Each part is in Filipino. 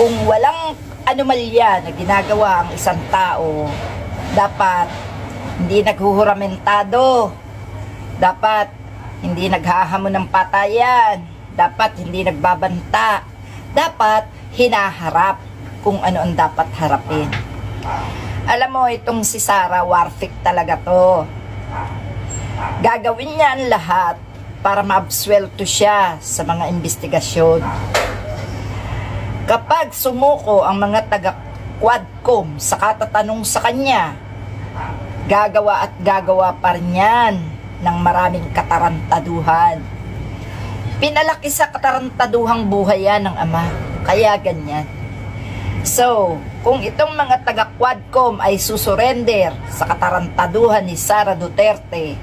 Kung walang anomalya na ginagawa ang isang tao, dapat hindi naghuhuramentado, dapat hindi naghahamon ng patayan, dapat hindi nagbabanta, dapat hinaharap kung ano ang dapat harapin. Alam mo, itong si Sara, warfik talaga to. Gagawin niya ang lahat para maabswelto siya sa mga investigasyon. Kapag sumuko ang mga taga-Quadcom sa katatanong sa kanya, gagawa at gagawa pa rin yan ng maraming katarantaduhan. Pinalaki sa katarantaduhang buhay yan ng ama, kaya ganyan. So, kung itong mga taga-Quadcom ay susurrender sa katarantaduhan ni Sara Duterte,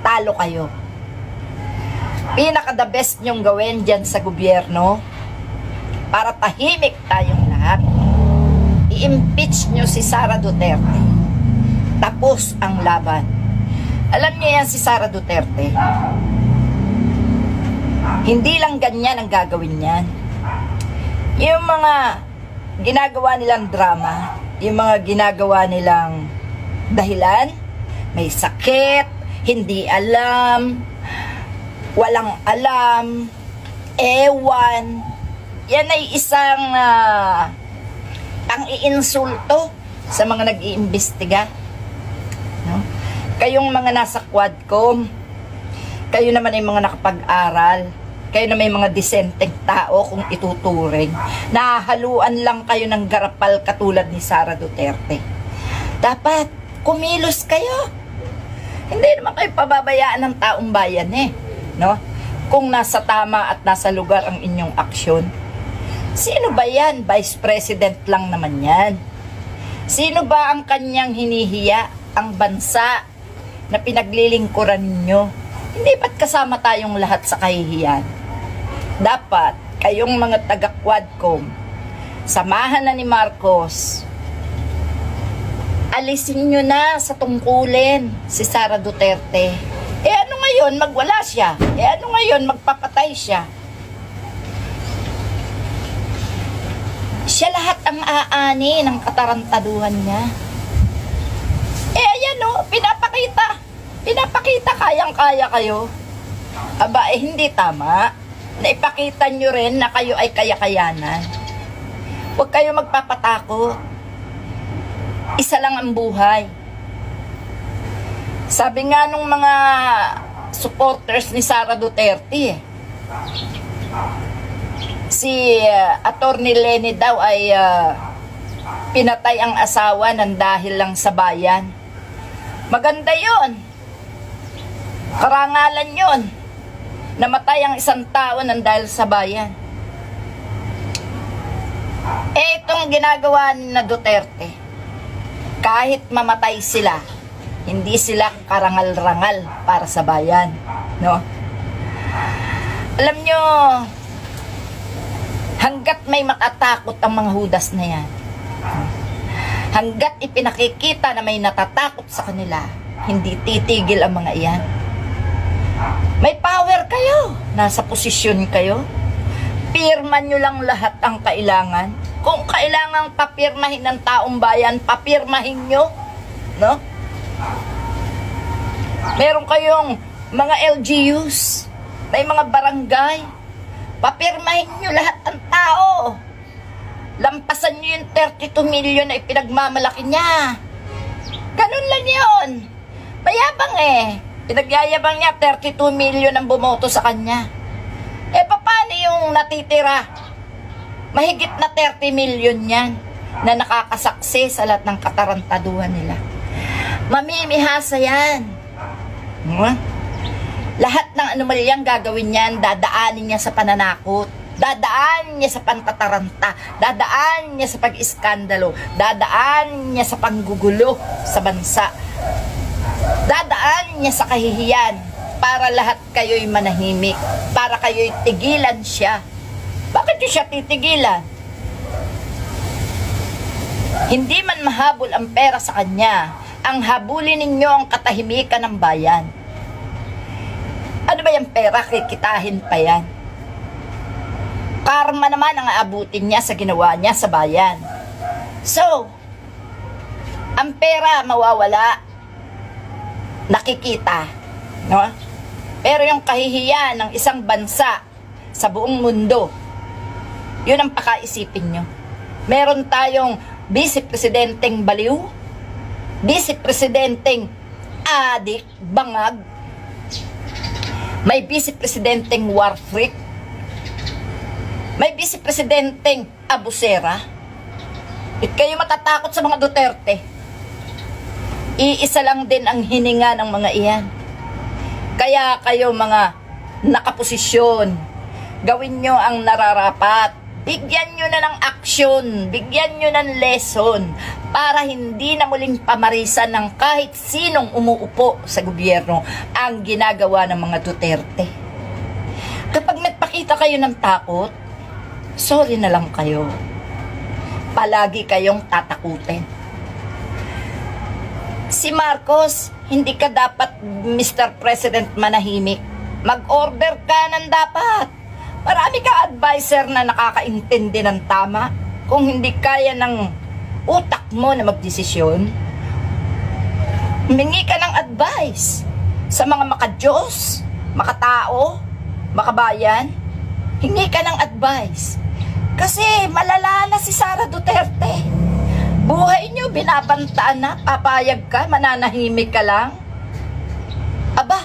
talo kayo. Pinaka-the best nyong gawin dyan sa gobyerno para tahimik tayong lahat. I-impeach nyo si Sara Duterte. Tapos ang laban. Alam niyo yan si Sara Duterte. Hindi lang ganyan ang gagawin niyan. Yung mga ginagawa nilang drama, yung mga ginagawa nilang dahilan, may sakit, hindi alam, walang alam, ewan, yan ay isang pang-iinsulto sa mga nag-iimbestiga. No? Kayong mga nasa Quadcom, kayo naman ay mga nakapag-aral, kayo na may mga disenteng tao kung ituturing. Nahahaluan lang kayo ng garapal katulad ni Sara Duterte. Dapat kumilos kayo. Hindi naman kayo pababayaan ng taong bayan no? Kung nasa tama at nasa lugar ang inyong aksyon. Sino ba yan? Vice President lang naman yan. Sino ba ang kanyang hinihiya? Ang bansa na pinaglilingkuran ninyo. Hindi ba't kasama tayong lahat sa kahihiyan? Dapat kayong mga taga-Quadcom, samahan na ni Marcos, alisin nyo na sa tungkulin si Sara Duterte. Ano ngayon, magwala siya? Ano ngayon, magpapatay siya? Siya lahat ang aani ng katarantaduhan niya. Ayan pinapakita kayang-kaya kayo. Aba, hindi tama. Naipakita nyo rin na kayo ay kaya-kayanan. Huwag kayo magpapatakot. Isa lang ang buhay. Sabi nga nung mga supporters ni Sara Duterte, si Attorney Leni daw ay pinatay ang asawa ng dahil lang sa bayan. Maganda yon. Karangalan yon. Namatay ang isang tao ng dahil sa bayan. Itong ginagawa ni na Duterte, kahit mamatay sila, hindi sila karangal-rangal para sa bayan, no? Alam nyo, hanggat may matatakot ang mga hudas na yan, hanggat ipinakikita na may natatakot sa kanila, hindi titigil ang mga iyan. May power kayo, nasa posisyon kayo, pirman nyo lang lahat ang kailangan. Kung kailangang papirmahin ng taong bayan, papirmahin nyo, no? Meron kayong mga LGUs, may mga barangay, papirmahin nyo lahat ng tao. Lampasan nyo yung 32 million na ipinagmamalaki niya. Ganun lang yun. Mayabang Pinagyayabang niya 32 million ang bumoto sa kanya. Paano yung natitira? Mahigit na 30 million yan na nakakasaksi sa lahat ng katarantaduhan nila. Mamimihasa yan. Lahat ng anomalyang gagawin niyan, dadaanin niya sa pananakot, dadaan niya sa pantataranta, dadaan niya sa pag-iskandalo, dadaan niya sa panggugulo sa bansa, dadaan niya sa kahihiyan para lahat kayo'y manahimik, para kayo'y tigilan siya. Bakit niyo siya titigilan? Hindi man mahabol ang pera sa kanya, ang habulin ninyo ang katahimikan ng bayan. Ano ba yung pera? Kikitahin pa yan. Karma naman ang aabutin niya sa ginawa niya sa bayan. So, ang pera mawawala, nakikita, no? Pero yung kahihiyan ng isang bansa sa buong mundo, yun ang pakaisipin nyo. Meron tayong vice-presidenteng baliw, vice-presidenteng adik, bangag, may vice-presidenteng war freak, may vice-presidenteng abusera. At kayo matatakot sa mga Duterte. Iisa lang din ang hininga ng mga iyan. Kaya kayo mga nakaposisyon, gawin nyo ang nararapat. Bigyan nyo na ng aksyon, bigyan nyo ng lesson para hindi na muling pamarisan ng kahit sinong umuupo sa gobyerno ang ginagawa ng mga Duterte. Kapag nagpakita kayo ng takot, sorry na lang kayo. Palagi kayong tatakutin. Si Marcos, hindi ka dapat Mr. President manahimik. Mag-order ka ng dapat. Marami ka advisor na nakakaintindi ng tama. Kung hindi kaya ng utak mo na magdesisyon, humingi ka ng advice sa mga makadiyos, makatao, makabayan. Hingi ka ng advice. Kasi malala na si Sara Duterte. Buhay niyo binabantaan na, papayag ka, mananahimik ka lang. Aba,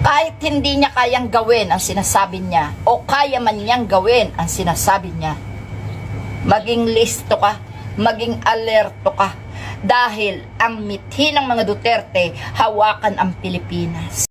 kahit hindi niya kayang gawin ang sinasabi niya o kaya man niyang gawin ang sinasabi niya, maging listo ka, maging alerto ka dahil ang mithi ng mga Duterte hawakan ang Pilipinas.